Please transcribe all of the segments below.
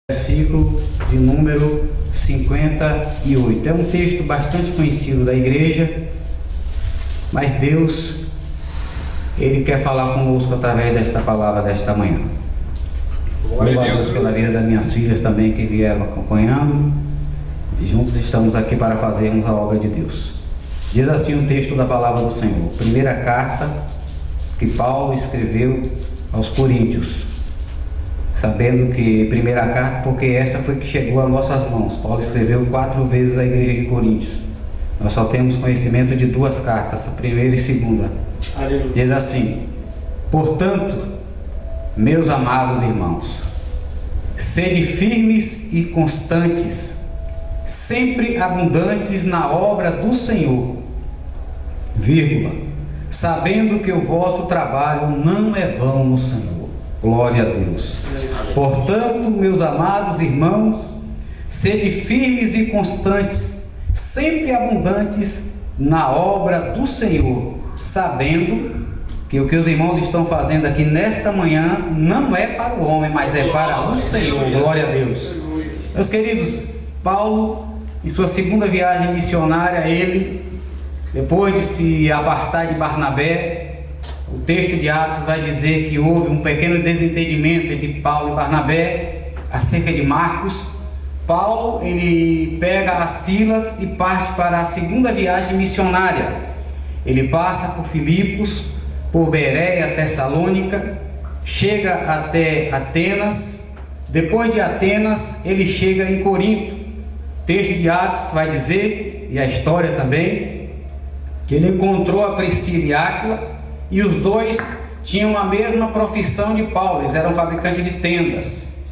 Versículo de número 58. É um texto bastante conhecido da igreja, mas Deus, Ele quer falar conosco através desta palavra desta manhã. Louvo a Deus pela vida das minhas filhas também que vieram acompanhando, e juntos estamos aqui para fazermos a obra de Deus. Diz assim o texto da palavra do Senhor, primeira carta que Paulo escreveu aos Coríntios, sabendo que primeira carta, porque essa foi que chegou às nossas mãos. Paulo escreveu 4 vezes à igreja de Coríntios. Nós só temos conhecimento de 2 cartas, a primeira e segunda. Aleluia. Diz assim: portanto, meus amados irmãos, sede firmes e constantes, sempre abundantes na obra do Senhor, sabendo que o vosso trabalho não é vão no Senhor. Glória a Deus. Portanto, meus amados irmãos, sede firmes e constantes, sempre abundantes na obra do Senhor, sabendo que o que os irmãos estão fazendo aqui nesta manhã não é para o homem, mas é para o Senhor. Glória a Deus. Meus queridos, Paulo, em sua segunda viagem missionária, ele, depois de se apartar de Barnabé, o texto de Atos vai dizer que houve um pequeno desentendimento entre Paulo e Barnabé acerca de Marcos. Paulo, ele pega a Silas e parte para a segunda viagem missionária. Ele passa por Filipos, por Bereia, Tessalônica, chega até Atenas. Depois de Atenas, ele chega em Corinto. O texto de Atos vai dizer, e a história também, que ele encontrou a Priscila e Áquila, e os dois tinham a mesma profissão de Paulo, eles eram fabricantes de tendas.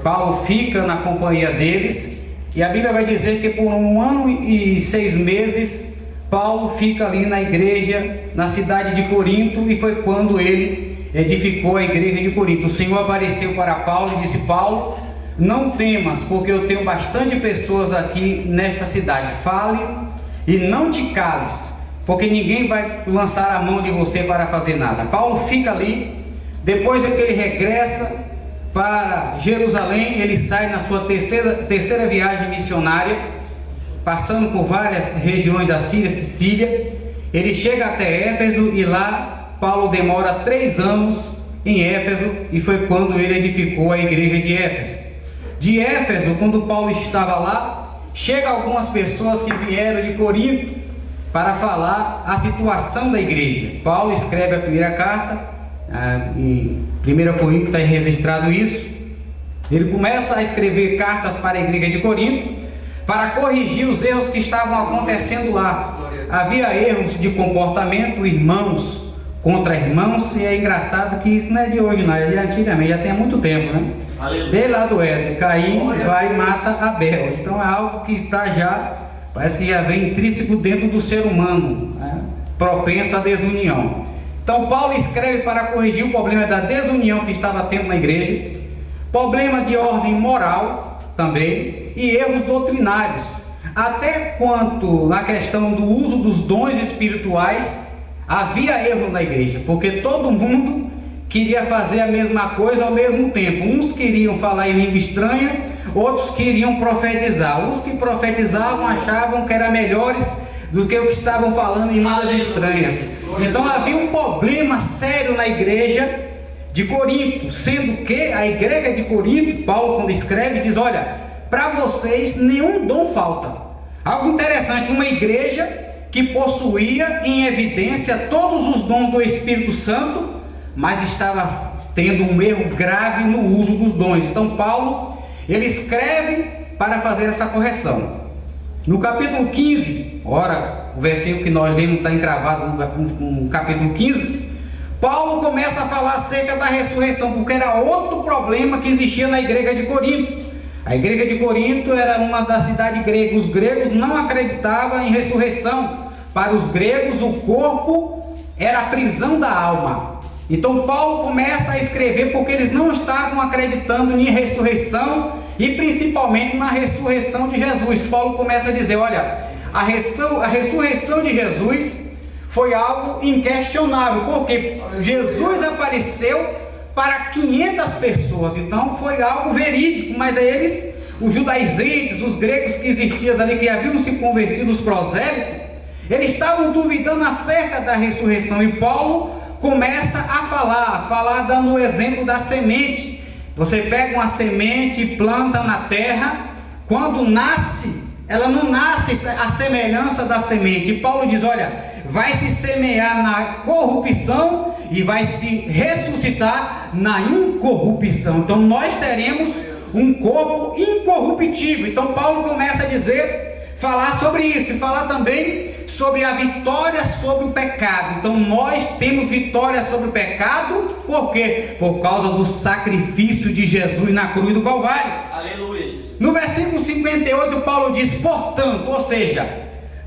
Paulo fica na companhia deles, e a Bíblia vai dizer que por 1 ano e 6 meses, Paulo fica ali na igreja, na cidade de Corinto, e foi quando ele edificou a igreja de Corinto. O Senhor apareceu para Paulo e disse: Paulo, não temas, porque eu tenho bastante pessoas aqui nesta cidade. Fale e não te cales, porque ninguém vai lançar a mão de você para fazer nada. Paulo fica ali. Depois que ele regressa para Jerusalém, ele sai na sua terceira viagem missionária, passando por várias regiões da Síria, Sicília. Ele chega até Éfeso, e lá Paulo demora 3 anos em Éfeso, e foi quando ele edificou a igreja de Éfeso. De Éfeso, quando Paulo estava lá, chega algumas pessoas que vieram de Corinto para falar a situação da igreja. Paulo escreve a primeira carta, em 1 Coríntios está registrado isso. Ele começa a escrever cartas para a igreja de Corinto, para corrigir os erros que estavam acontecendo lá. Havia erros de comportamento, irmãos contra irmãos, e é engraçado que isso não é de hoje, não, é de antigamente, já tem há muito tempo, né? Desde lá do Éden, Caim vai e mata Abel. Então é algo que está já, parece que já vem intrínseco dentro do ser humano, né? Propenso à desunião. Então Paulo escreve para corrigir o problema da desunião que estava tendo na igreja, problema de ordem moral também, e erros doutrinários, até quanto na questão do uso dos dons espirituais. Havia erro na igreja, porque todo mundo queria fazer a mesma coisa ao mesmo tempo. Uns queriam falar em língua estranha, outros queriam profetizar. Os que profetizavam achavam que eram melhores do que os que estavam falando em línguas estranhas. Então havia um problema sério na igreja de Corinto, sendo que a igreja de Corinto, Paulo quando escreve diz: olha, para vocês nenhum dom falta. Algo interessante, uma igreja que possuía em evidência todos os dons do Espírito Santo, mas estava tendo um erro grave no uso dos dons. Então Paulo, ele escreve para fazer essa correção. No capítulo 15, ora, o versículo que nós lemos está encravado no capítulo 15, Paulo começa a falar acerca da ressurreição, porque era outro problema que existia na igreja de Corinto. A igreja de Corinto era uma da cidade grega. Os gregos não acreditavam em ressurreição. Para os gregos, o corpo era a prisão da alma. Então Paulo começa a escrever porque eles não estavam acreditando em ressurreição, e principalmente na ressurreição de Jesus. Paulo começa a dizer: olha, a ressurreição de Jesus foi algo inquestionável, porque Jesus apareceu para 500 pessoas. Então foi algo verídico, mas eles, os judaizantes, os gregos que existiam ali, que haviam se convertido, os prosélitos, eles estavam duvidando acerca da ressurreição. E Paulo começa a falar dando o exemplo da semente. Você pega uma semente e planta na terra, quando nasce, ela não nasce à semelhança da semente. E Paulo diz, olha, vai se semear na corrupção e vai se ressuscitar na incorrupção. Então nós teremos um corpo incorruptível. Então Paulo começa a falar sobre isso, e falar também sobre a vitória sobre o pecado. Então nós temos vitória sobre o pecado, por quê? Por causa do sacrifício de Jesus na cruz do Calvário. Aleluia, Jesus. No versículo 58 Paulo diz, portanto, ou seja,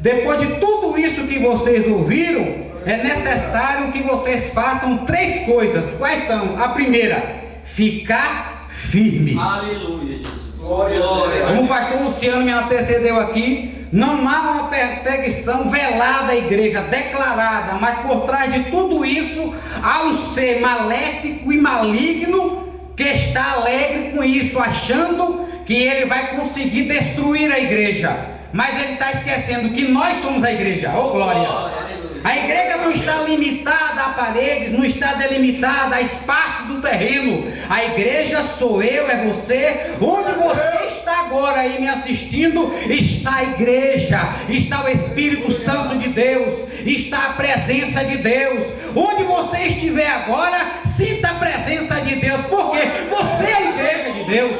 depois de tudo isso que vocês ouviram, é necessário que vocês façam 3 coisas. Quais são? A primeira, ficar firme. Aleluia, Jesus. Glória a Deus. Como o pastor Luciano me antecedeu aqui, não há uma perseguição velada à igreja, declarada, mas por trás de tudo isso há um ser maléfico e maligno que está alegre com isso, achando que ele vai conseguir destruir a igreja. Mas ele está esquecendo que nós somos a igreja. Oh glória! A igreja não está limitada a paredes, não está delimitada a espaço do terreno. A igreja sou eu, é você. Onde você está agora aí me assistindo, está a igreja, está o Espírito Santo de Deus, está a presença de Deus. Onde você estiver agora, sinta a presença de Deus, porque você é a igreja de Deus.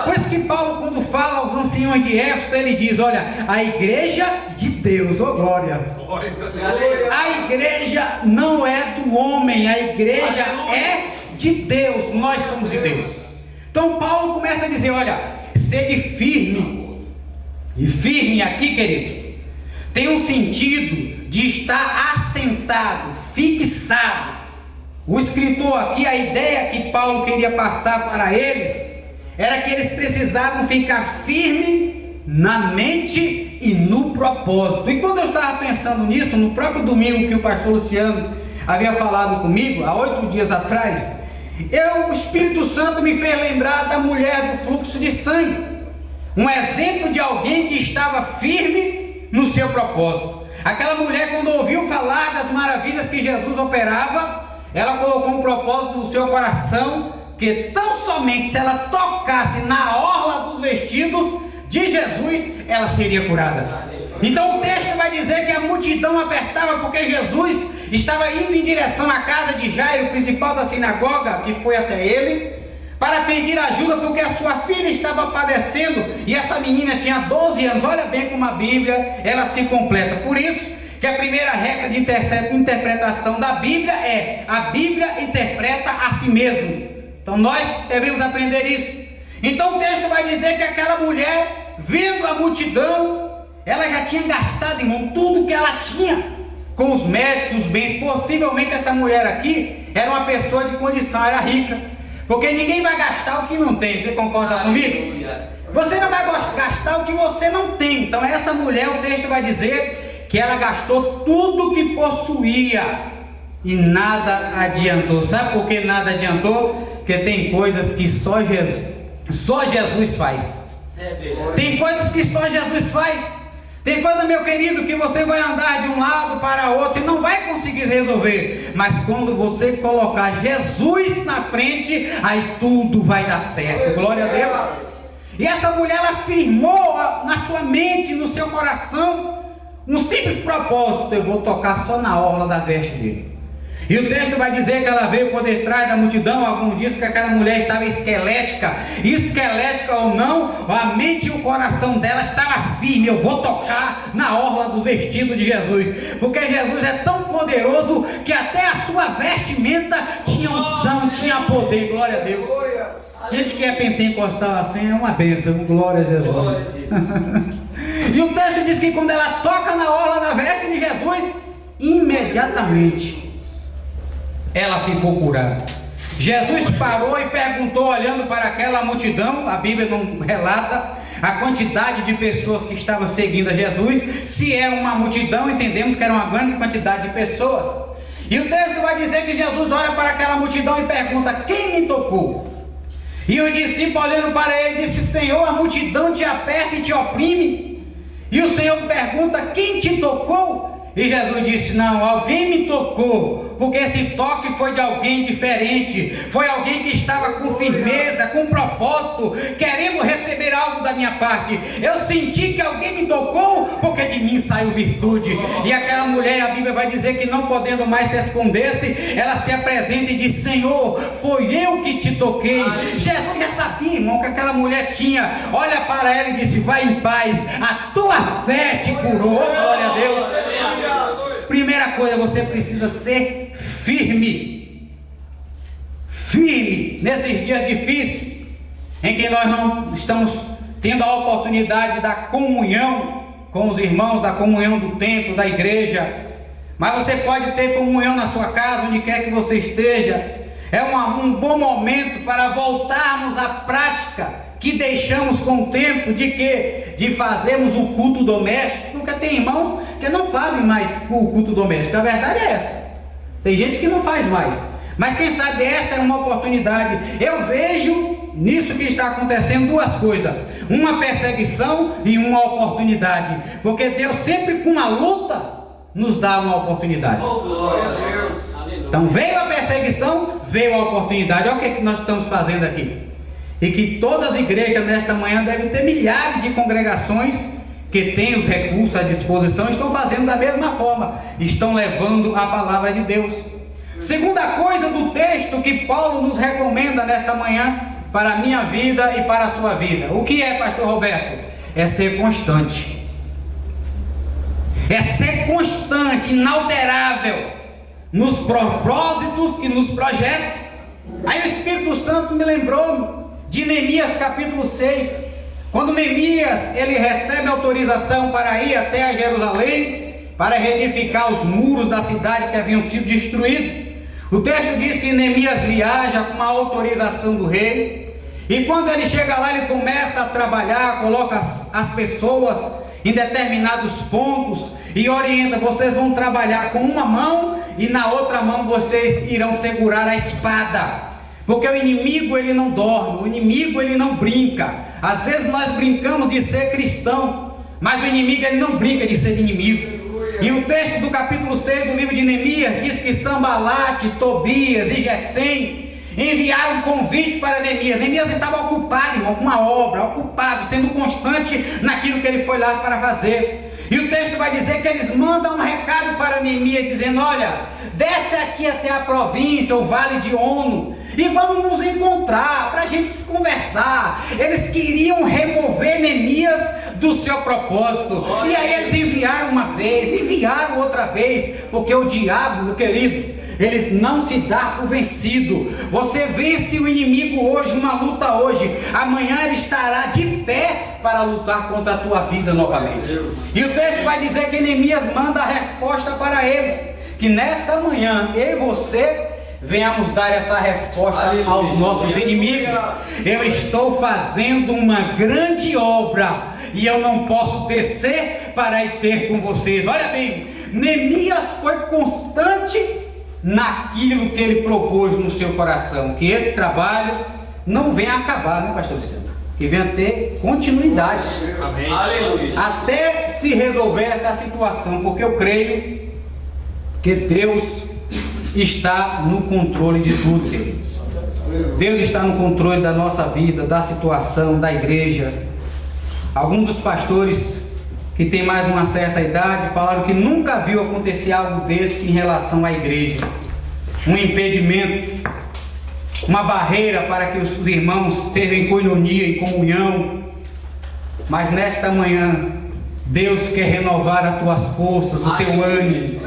Por isso que Paulo, quando fala aos anciões de Éfeso, ele diz, olha, a igreja de Deus, oh glória, a igreja não é do homem, a igreja é de Deus, nós somos de Deus. Então Paulo começa a dizer, olha, sede firme, e firme aqui, queridos, tem um sentido de estar assentado, fixado. O escritor aqui, a ideia que Paulo queria passar para eles, era que eles precisavam ficar firme na mente e no propósito. E quando eu estava pensando nisso, no próprio domingo que o pastor Luciano havia falado comigo, há 8 dias atrás, o Espírito Santo me fez lembrar da mulher do fluxo de sangue, um exemplo de alguém que estava firme no seu propósito. Aquela mulher, quando ouviu falar das maravilhas que Jesus operava, ela colocou um propósito no seu coração, que tão somente se ela tocasse na orla dos vestidos de Jesus, ela seria curada. Então o texto vai dizer que a multidão apertava, porque Jesus estava indo em direção à casa de Jairo, principal da sinagoga, que foi até ele, para pedir ajuda, porque a sua filha estava padecendo, e essa menina tinha 12 anos, olha bem como a Bíblia, ela se completa. Por isso que a primeira regra de interpretação da Bíblia é, a Bíblia interpreta a si mesmo. Então nós devemos aprender isso. Então o texto vai dizer que aquela mulher, vendo a multidão, ela já tinha gastado, irmão, tudo que ela tinha com os médicos, os bens. Possivelmente essa mulher aqui era uma pessoa de condição, era rica, porque ninguém vai gastar o que não tem. Você concorda comigo? Você não vai gastar o que você não tem. Então essa mulher, o texto vai dizer que ela gastou tudo que possuía e nada adiantou. Sabe por que nada adiantou? Porque tem coisas que só Jesus faz. Tem coisas que só Jesus faz. Tem coisa, meu querido, que você vai andar de um lado para outro e não vai conseguir resolver. Mas quando você colocar Jesus na frente, aí tudo vai dar certo. Glória a Deus. E essa mulher, ela firmou na sua mente, no seu coração, um simples propósito: eu vou tocar só na orla da veste dele. E o texto vai dizer que ela veio por detrás da multidão. Alguns dizem que aquela mulher estava esquelética. Esquelética ou não, a mente e o coração dela estava firme. Eu vou tocar na orla do vestido de Jesus, porque Jesus é tão poderoso que até a sua vestimenta tinha unção, tinha poder. Glória a Deus. Gente que é pentecostal assim é uma bênção. Glória a Jesus. E o texto diz que quando ela toca na orla da veste de Jesus, imediatamente ela ficou curada. Jesus parou e perguntou, olhando para aquela multidão. A Bíblia não relata a quantidade de pessoas que estavam seguindo a Jesus. Se é uma multidão, entendemos que era uma grande quantidade de pessoas. E o texto vai dizer que Jesus olha para aquela multidão e pergunta: quem me tocou? E o discípulo, olhando para ele, disse: Senhor, a multidão te aperta e te oprime. E o Senhor pergunta: quem te tocou? E Jesus disse: não, alguém me tocou, porque esse toque foi de alguém diferente, foi alguém que estava com firmeza, com propósito, querendo receber algo da minha parte. Eu senti que alguém me tocou, porque de mim saiu virtude. E aquela mulher, a Bíblia vai dizer que não podendo mais se esconder-se, ela se apresenta e diz: Senhor, foi eu que te toquei. Jesus já sabia, irmão, que aquela mulher tinha. Olha para ela e disse: vai em paz, a tua fé te curou. Glória a Deus. Primeira coisa, você precisa ser firme. Firme nesses dias difíceis, em que nós não estamos tendo a oportunidade da comunhão com os irmãos, da comunhão do templo, da igreja. Mas você pode ter comunhão na sua casa, onde quer que você esteja. É um bom momento para voltarmos à prática que deixamos com o tempo de fazermos o culto doméstico, porque tem irmãos que não fazem mais o culto doméstico. A verdade é essa. Tem gente que não faz mais. Mas quem sabe essa é uma oportunidade. Eu vejo nisso que está acontecendo duas coisas: uma perseguição e uma oportunidade. Porque Deus sempre com a luta nos dá uma oportunidade. Oh, glória a Deus. Então veio a perseguição, veio a oportunidade. Olha o que nós estamos fazendo aqui. E que todas as igrejas nesta manhã devem ter milhares de congregações que têm os recursos à disposição, estão fazendo da mesma forma, estão levando a palavra de Deus. Segunda coisa do texto que Paulo nos recomenda nesta manhã, para a minha vida e para a sua vida. O que é, pastor Roberto? É ser constante. É ser constante, inalterável nos propósitos e nos projetos. Aí o Espírito Santo me lembrou de Neemias capítulo 6, quando Neemias ele recebe autorização para ir até a Jerusalém, para reedificar os muros da cidade que haviam sido destruídos. O texto diz que Neemias viaja com a autorização do rei, e quando ele chega lá, ele começa a trabalhar, coloca as pessoas em determinados pontos e orienta: vocês vão trabalhar com uma mão e na outra mão vocês irão segurar a espada. Porque o inimigo ele não dorme, o inimigo ele não brinca. Às vezes nós brincamos de ser cristão, mas o inimigo ele não brinca de ser inimigo. E o texto do capítulo 6 do livro de Neemias diz que Sambalate, Tobias e Gesem enviaram um convite para Neemias. Neemias estava ocupado, irmão, com uma obra, ocupado, sendo constante naquilo que ele foi lá para fazer. E o texto vai dizer que eles mandam um recado para Neemias, dizendo: olha, desce aqui até a província, o vale de Ono, e vamos nos encontrar para a gente conversar. Eles queriam remover Neemias do seu propósito. E aí eles enviaram uma vez, enviaram outra vez, porque o diabo, meu querido, eles não se dá por vencido. Você vence o inimigo hoje, uma luta hoje, amanhã ele estará de pé para lutar contra a tua vida novamente. E o texto vai dizer que Neemias manda a resposta para eles, que nessa manhã eu e você venhamos dar essa resposta aos nossos inimigos. Eu estou fazendo uma grande obra e eu não posso descer para ir ter com vocês. Olha bem, Neemias foi constante naquilo que ele propôs no seu coração, que esse trabalho não venha acabar, né, pastor Luciano? Que venha ter continuidade. Amém. Aleluia. Até se resolver essa situação, porque eu creio que Deus está no controle de tudo, queridos. Deus está no controle da nossa vida, da situação, da igreja. Alguns dos pastores que têm mais uma certa idade falaram que nunca viu acontecer algo desse em relação à igreja. Um impedimento, uma barreira para que os irmãos tenham coinonia e comunhão. Mas nesta manhã, Deus quer renovar as tuas forças, o teu ânimo,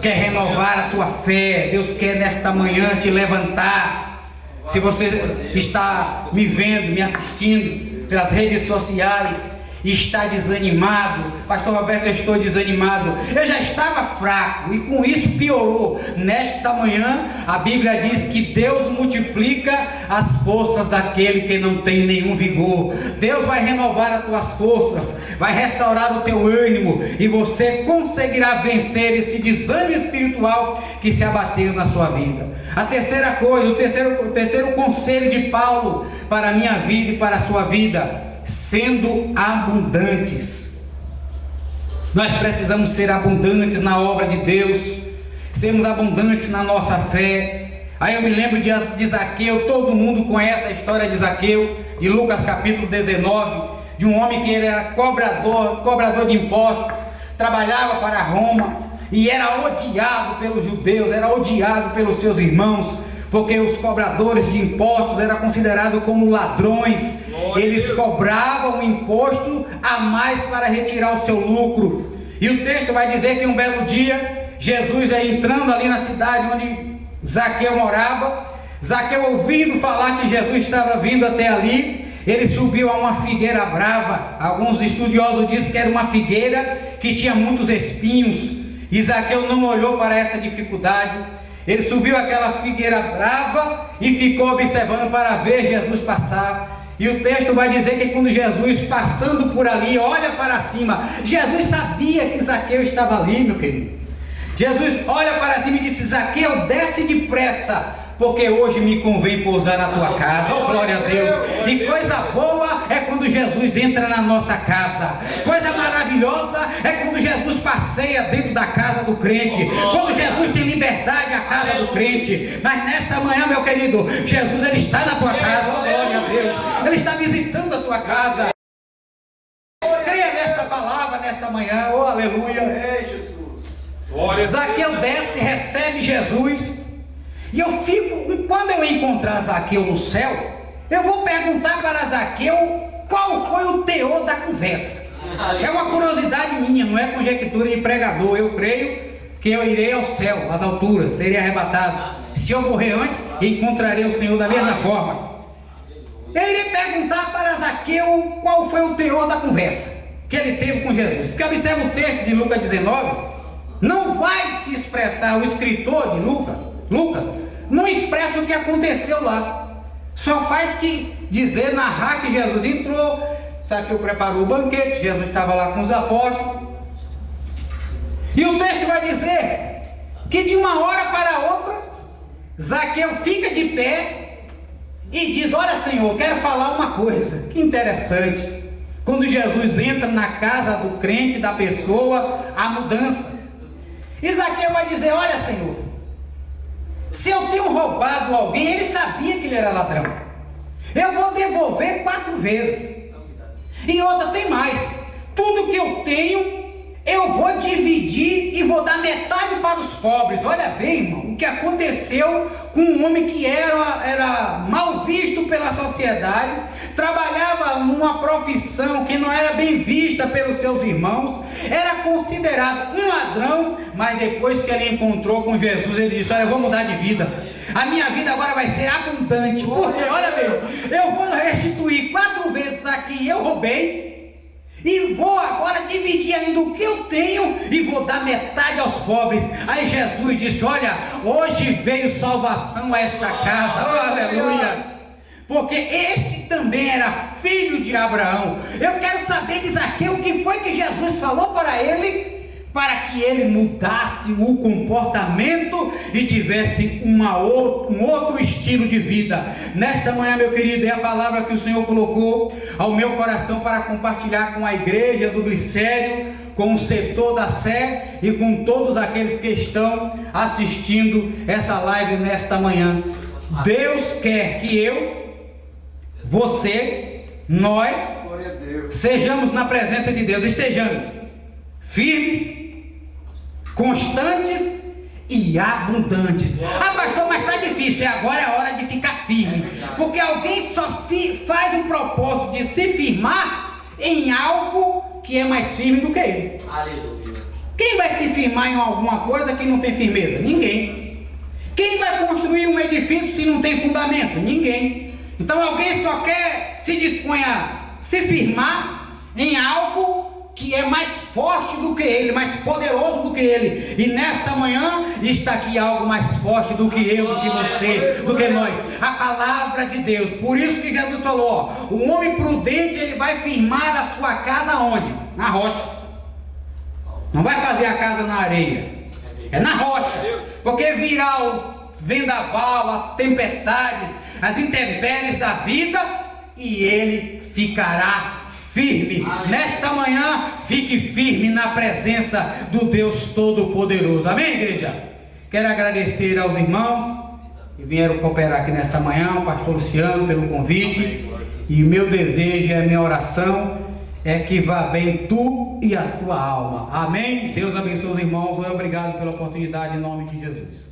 quer renovar a tua fé. Deus quer nesta manhã te levantar. Se você está me vendo, me assistindo pelas redes sociais, está desanimado. Pastor Roberto, eu estou desanimado. Eu já estava fraco e com isso piorou. Nesta manhã, a Bíblia diz que Deus multiplica as forças daquele que não tem nenhum vigor. Deus vai renovar as tuas forças, vai restaurar o teu ânimo e você conseguirá vencer esse desânimo espiritual que se abateu na sua vida. A terceira coisa, o terceiro conselho de Paulo para a minha vida e para a sua vida: sendo abundantes. Nós precisamos ser abundantes na obra de Deus, sermos abundantes na nossa fé. Aí eu me lembro de Zaqueu. Todo mundo conhece a história de Zaqueu, de Lucas capítulo 19, de um homem que era cobrador de impostos, trabalhava para Roma e era odiado pelos judeus, era odiado pelos seus irmãos, porque os cobradores de impostos eram considerados como ladrões. Eles cobravam o imposto a mais para retirar o seu lucro. E o texto vai dizer que um belo dia, Jesus entrando ali na cidade onde Zaqueu morava, Zaqueu ouvindo falar que Jesus estava vindo até ali, ele subiu a uma figueira brava. Alguns estudiosos dizem que era uma figueira que tinha muitos espinhos, e Zaqueu não olhou para essa dificuldade. Ele subiu aquela figueira brava e ficou observando para ver Jesus passar. E o texto vai dizer que quando Jesus, passando por ali, olha para cima, Jesus sabia que Zaqueu estava ali, meu querido. Jesus olha para cima e disse: Zaqueu, desce depressa, porque hoje me convém pousar na tua casa. Oh, glória a Deus! E coisa boa é quando Jesus entra na nossa casa. Coisa maravilhosa é quando Jesus passeia dentro da casa do crente. Quando Jesus tem liberdade a casa do crente. Mas nesta manhã, meu querido, Jesus, ele está na tua casa. Oh, glória a Deus! Ele está visitando a tua casa. Creia nesta palavra nesta manhã. Oh, aleluia! Zaqueu desce, recebe Jesus. E eu fico, quando eu encontrar Zaqueu no céu, eu vou perguntar para Zaqueu qual foi o teor da conversa. É uma curiosidade minha, não é conjectura de pregador. Eu creio que eu irei ao céu, às alturas, serei arrebatado. Se eu morrer antes, encontrarei o Senhor da mesma forma. Eu irei perguntar para Zaqueu qual foi o teor da conversa que ele teve com Jesus. Porque observa o texto de Lucas 19, não vai se expressar, o escritor de Lucas não expressa o que aconteceu lá, só faz que dizer, narrar que Jesus entrou, Zaqueu preparou o banquete, Jesus estava lá com os apóstolos, e o texto vai dizer que de uma hora para outra Zaqueu fica de pé e diz: olha, Senhor, quero falar uma coisa. Que interessante, quando Jesus entra na casa do crente, da pessoa, há mudança. E Zaqueu vai dizer: olha, Senhor, se eu tenho roubado alguém, ele sabia que ele era ladrão, eu vou devolver 4 vezes. E outra, tem mais, tudo que eu tenho eu vou dividir e vou dar metade para os pobres. Olha bem, irmão, o que aconteceu com um homem que era mal visto pela sociedade, trabalhava numa profissão que não era bem vista pelos seus irmãos, era considerado um ladrão, mas depois que ele encontrou com Jesus, ele disse: olha, eu vou mudar de vida, a minha vida agora vai ser abundante, porque olha bem, eu vou restituir 4 vezes a quem eu roubei, e vou agora dividir ainda o que eu tenho e vou dar metade aos pobres. Aí Jesus disse: olha, hoje veio salvação a esta casa. Oh, aleluia! Porque este também era filho de Abraão. Eu quero saber de Zaqueu o que foi que Jesus falou para ele, para que ele mudasse o comportamento e tivesse um outro estilo de vida. Nesta manhã, meu querido, é a palavra que o Senhor colocou ao meu coração para compartilhar com a igreja do Glicério, com o setor da Sé e com todos aqueles que estão assistindo essa live nesta manhã. Deus quer que eu, você, nós sejamos na presença de Deus, estejamos firmes, constantes e abundantes. Ah, pastor, mas está difícil. Agora é a hora de ficar firme, porque alguém só faz um propósito de se firmar em algo que é mais firme do que ele. Aleluia. Quem vai se firmar em alguma coisa que não tem firmeza? Ninguém. Quem vai construir um edifício se não tem fundamento? Ninguém. Então alguém só quer se dispõe a se firmar em algo que é mais forte do que ele, mais poderoso do que ele. E nesta manhã está aqui algo mais forte do que eu, do que você, do que nós, a palavra de Deus. Por isso que Jesus falou, ó, o homem prudente, ele vai firmar a sua casa onde? Na rocha. Não vai fazer a casa na areia, é na rocha, porque virá o vendaval, as tempestades, as intempéries da vida, e ele ficará firme. Nesta manhã, fique firme na presença do Deus Todo-Poderoso. Amém, igreja? Quero agradecer aos irmãos que vieram cooperar aqui nesta manhã, o pastor Luciano, pelo convite. E meu desejo, a minha oração é que vá bem tu e a tua alma. Amém? Deus abençoe os irmãos. Obrigado pela oportunidade, em nome de Jesus.